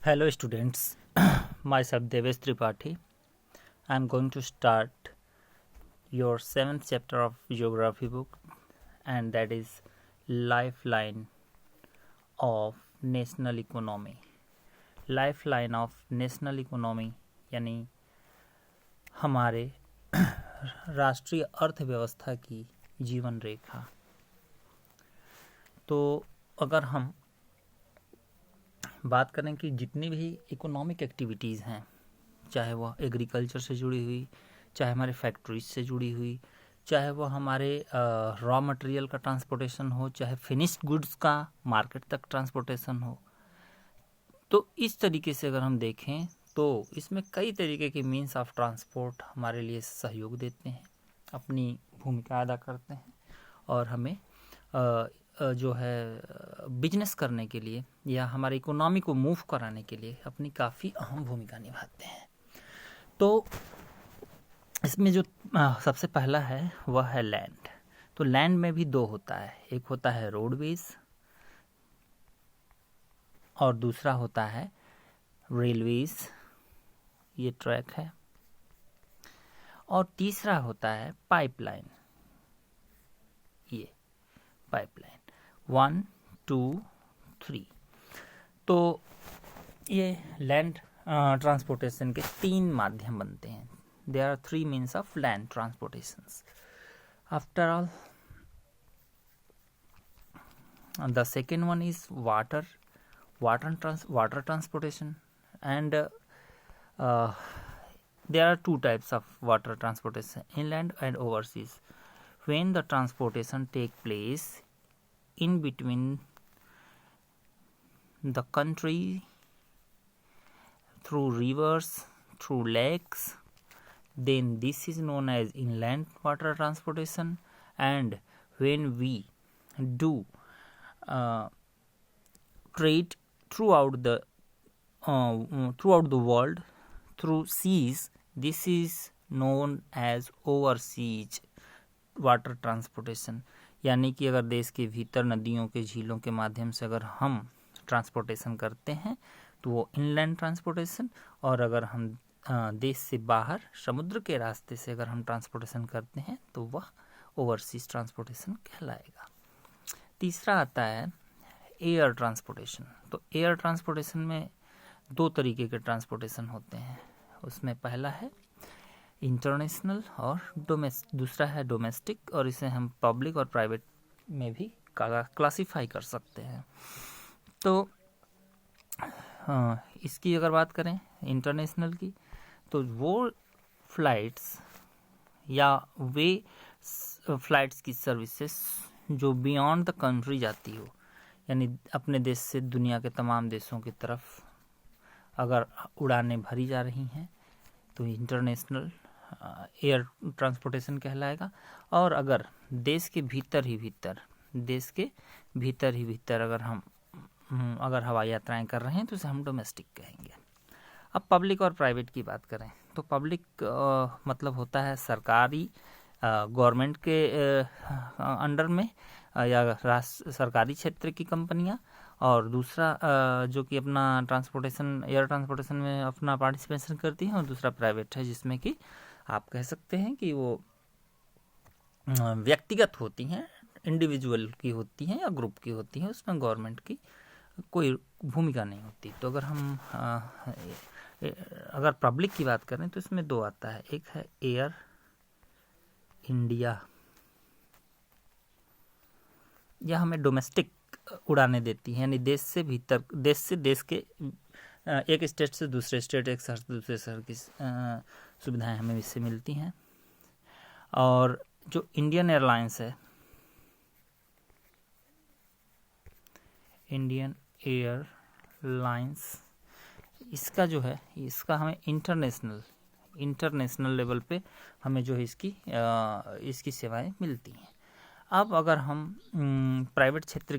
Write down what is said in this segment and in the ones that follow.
Hello students, myself Devesh Tripathi. I am going to start your 7th chapter of geography book, and that is Lifeline of National Economy. Lifeline of National Economy यानी हमारे राष्ट्रीय अर्थव्यवस्था की जीवन रेखा। तो अगर हम बात करें कि जितनी भी इकोनॉमिक एक्टिविटीज़ हैं, चाहे वह एग्रीकल्चर से जुड़ी हुई, चाहे हमारे फैक्ट्रीज से जुड़ी हुई, चाहे वह हमारे रॉ मटेरियल का ट्रांसपोर्टेशन हो, चाहे फिनिश्ड गुड्स का मार्केट तक ट्रांसपोर्टेशन हो, तो इस तरीके से अगर हम देखें तो इसमें कई तरीके के मीन्स ऑफ ट्रांसपोर्ट हमारे लिए सहयोग देते हैं, अपनी भूमिका अदा करते हैं और हमें जो है बिजनेस करने के लिए या हमारे इकोनॉमी को मूव कराने के लिए अपनी काफ़ी अहम भूमिका निभाते हैं। तो इसमें जो सबसे पहला है वह है लैंड। तो लैंड में भी दो होता है, एक होता है रोडवेज और दूसरा होता है रेलवेज, ये ट्रैक है, और तीसरा होता है पाइपलाइन, ये पाइपलाइन 1, 2, 3। तो ये लैंड ट्रांसपोर्टेशन के 3 माध्यम बनते हैं। There are 3 means of land transportations. After all, the second one is water transportation, and there are 2 types of water transportation: inland and overseas. When the transportation take place in between the country through rivers, through lakes, then this is known as inland water transportation. And when we do trade throughout the world through seas, this is known as overseas water transportation. यानी कि अगर देश के भीतर नदियों के झीलों के माध्यम से अगर हम ट्रांसपोर्टेशन करते हैं तो वो इनलैंड ट्रांसपोर्टेशन, और अगर हम देश से बाहर समुद्र के रास्ते से अगर हम ट्रांसपोर्टेशन करते हैं तो वह ओवरसीज ट्रांसपोर्टेशन कहलाएगा। तीसरा आता है एयर ट्रांसपोर्टेशन। तो एयर ट्रांसपोर्टेशन में 2 तरीके के ट्रांसपोर्टेशन होते हैं। उसमें पहला है इंटरनेशनल और दूसरा है डोमेस्टिक, और इसे हम पब्लिक और प्राइवेट में भी क्लासिफाई कर सकते हैं। तो इसकी अगर बात करें इंटरनेशनल की, तो वो फ्लाइट्स या वे फ्लाइट्स की सर्विसेज जो बियॉन्ड द कंट्री जाती हो, यानी अपने देश से दुनिया के तमाम देशों की तरफ अगर उड़ानें भरी जा रही हैं तो इंटरनेशनल एयर ट्रांसपोर्टेशन कहलाएगा। और अगर देश के भीतर ही भीतर अगर हवाई यात्राएं कर रहे हैं तो इसे हम डोमेस्टिक कहेंगे। अब पब्लिक और प्राइवेट की बात करें तो पब्लिक मतलब होता है सरकारी गवर्नमेंट के अंडर में या सरकारी क्षेत्र की कंपनियां, और दूसरा जो कि अपना ट्रांसपोर्टेशन एयर ट्रांसपोर्टेशन में अपना पार्टिसिपेशन करती हैं, और दूसरा प्राइवेट है जिसमें कि आप कह सकते हैं कि वो व्यक्तिगत होती हैं, इंडिविजुअल की होती हैं या ग्रुप की होती हैं, उसमें गवर्नमेंट की कोई भूमिका नहीं होती। तो अगर हम अगर पब्लिक की बात करें तो इसमें 2 आता है, एक है एयर इंडिया, यह हमें डोमेस्टिक उड़ाने देती है, यानी देश से देश के एक स्टेट से दूसरे स्टेट, एक शहर से दूसरे शहर की सुविधाएं हमें इससे मिलती हैं। और जो इंडियन एयरलाइंस है, इंडियन एयरलाइंस, इसका जो है इसका हमें इंटरनेशनल लेवल पे हमें जो है इसकी सेवाएं मिलती हैं। अब अगर हम प्राइवेट सेक्टर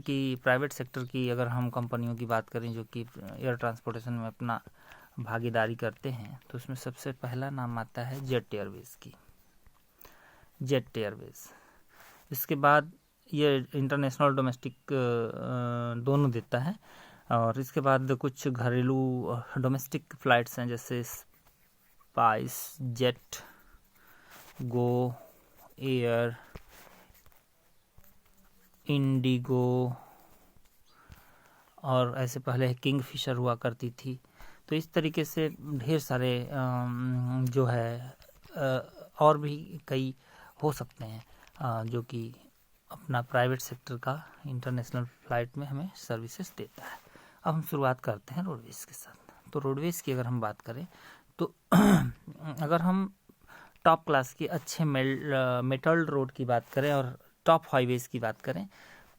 की अगर हम कंपनियों की बात करें जो कि एयर ट्रांसपोर्टेशन में अपना भागीदारी करते हैं, तो उसमें सबसे पहला नाम आता है जेट एयरवेज। इसके बाद ये इंटरनेशनल डोमेस्टिक दोनों देता है। और इसके बाद कुछ घरेलू डोमेस्टिक फ़्लाइट्स हैं, जैसे spice jet, Go Air, Indigo, और ऐसे पहले किंगफिशर हुआ करती थी। तो इस तरीके से ढेर सारे जो है और भी कई हो सकते हैं जो कि अपना प्राइवेट सेक्टर का इंटरनेशनल फ़्लाइट में हमें सर्विसेज देता है। अब हम शुरुआत करते हैं रोडवेज़ के साथ। तो रोडवेज़ की अगर हम बात करें तो अगर हम टॉप क्लास की अच्छे मेटल्ड रोड की बात करें और टॉप हाईवेज़ की बात करें,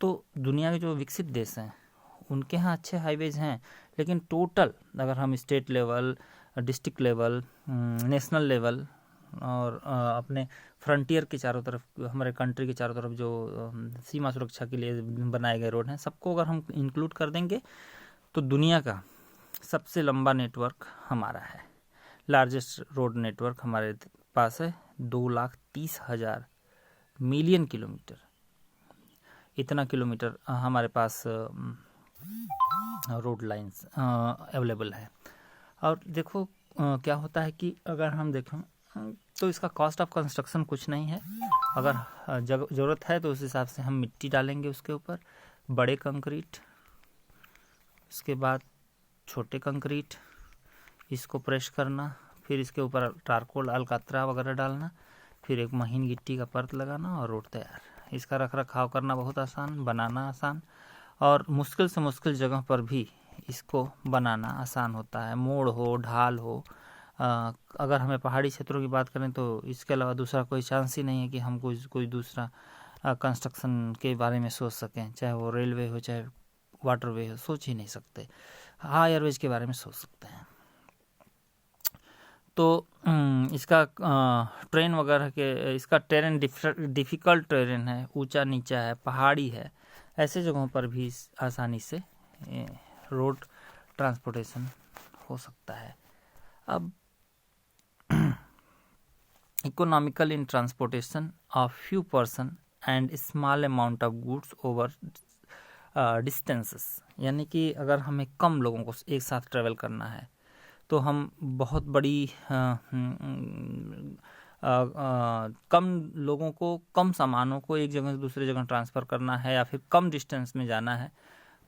तो दुनिया के जो विकसित देश हैं उनके यहाँ अच्छे हाईवेज़ हैं, लेकिन टोटल अगर हम state level, district level, national level और अपने फ्रंटियर के चारों तरफ, हमारे कंट्री के चारों तरफ जो सीमा सुरक्षा के लिए बनाए गए रोड हैं, सबको अगर हम इंक्लूड कर देंगे तो दुनिया का सबसे लंबा नेटवर्क हमारा है। लार्जेस्ट रोड नेटवर्क हमारे पास है, 2,30,000 मिलियन किलोमीटर। इतना किलोमीटर हमारे पास रोड लाइंस अवेलेबल है। और देखो क्या होता है कि अगर हम देखें तो इसका कॉस्ट ऑफ कंस्ट्रक्शन कुछ नहीं है। अगर ज़रूरत है तो उस हिसाब से हम मिट्टी डालेंगे उसके ऊपर, बड़े कंक्रीट, इसके बाद छोटे कंक्रीट, इसको प्रेस करना, फिर इसके ऊपर टारकोल अलकातरा वगैरह डालना, फिर एक महीन गिट्टी का परत लगाना और रोड तैयार। इसका रख रखाव करना बहुत आसान, बनाना आसान, और मुश्किल से मुश्किल जगह पर भी इसको बनाना आसान होता है। मोड़ हो, ढाल हो, अगर हमें पहाड़ी क्षेत्रों की बात करें तो इसके अलावा दूसरा कोई चांस ही नहीं है कि हम कोई दूसरा कंस्ट्रक्शन के बारे में सोच सकें, चाहे वो रेलवे हो चाहे वाटरवे हो, सोच ही नहीं सकते। हाँ, एयरवेज के बारे में सोच सकते हैं। तो इसका ट्रेन वगैरह के, इसका टेरेन डिफ़िकल्ट टेरेन है, ऊंचा नीचा है, पहाड़ी है, ऐसे जगहों पर भी आसानी से रोड ट्रांसपोर्टेशन हो सकता है। अब economical in transportation of few person and small amount of goods over distances, यानी कि अगर हमें कम लोगों को एक साथ ट्रेवल करना है तो हम बहुत बड़ी कम लोगों को, कम सामानों को एक जगह से दूसरी जगह ट्रांसफ़र करना है या फिर कम डिस्टेंस में जाना है,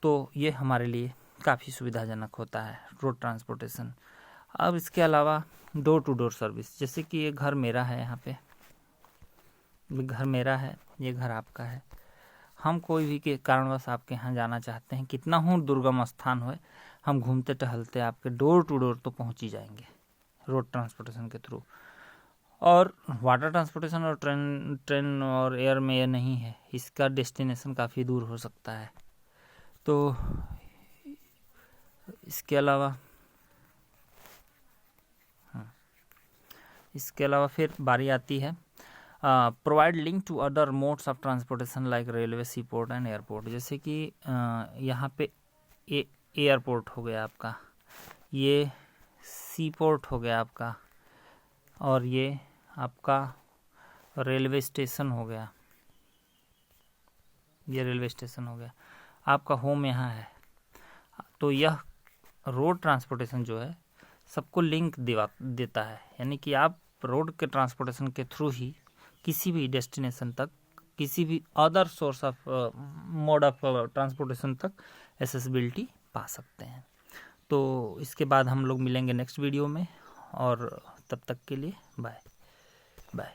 तो ये हमारे लिए काफ़ी सुविधाजनक होता है रोड ट्रांसपोर्टेशन। अब इसके अलावा डोर टू डोर सर्विस, जैसे कि ये घर मेरा है, यहाँ पे घर मेरा है, ये घर आपका है, हम कोई भी के कारणवश आपके यहाँ जाना चाहते हैं, कितना हो दुर्गम स्थान हो, हम घूमते टहलते आपके डोर टू डोर तो पहुँच ही जाएंगे रोड ट्रांसपोर्टेशन के थ्रू। और वाटर ट्रांसपोर्टेशन और ट्रेन और एयर में ये नहीं है, इसका डेस्टिनेशन काफ़ी दूर हो सकता है। तो इसके अलावा फिर बारी आती है provide link to other modes of transportation like railway, sea port and airport. जैसे कि यहाँ पे एयरपोर्ट हो गया आपका, ये सी पोर्ट हो गया आपका, और ये आपका रेलवे स्टेशन हो गया, ये रेलवे स्टेशन हो गया, आपका होम यहाँ है। तो यह रोड ट्रांसपोर्टेशन जो है सबको लिंक देता है, यानी कि आप रोड के ट्रांसपोर्टेशन के थ्रू ही किसी भी डेस्टिनेशन तक, किसी भी other source of mode of transportation तक एक्सेसिबिलिटी पा सकते हैं। तो इसके बाद हम लोग मिलेंगे नेक्स्ट वीडियो में, और तब तक के लिए बाय बाय।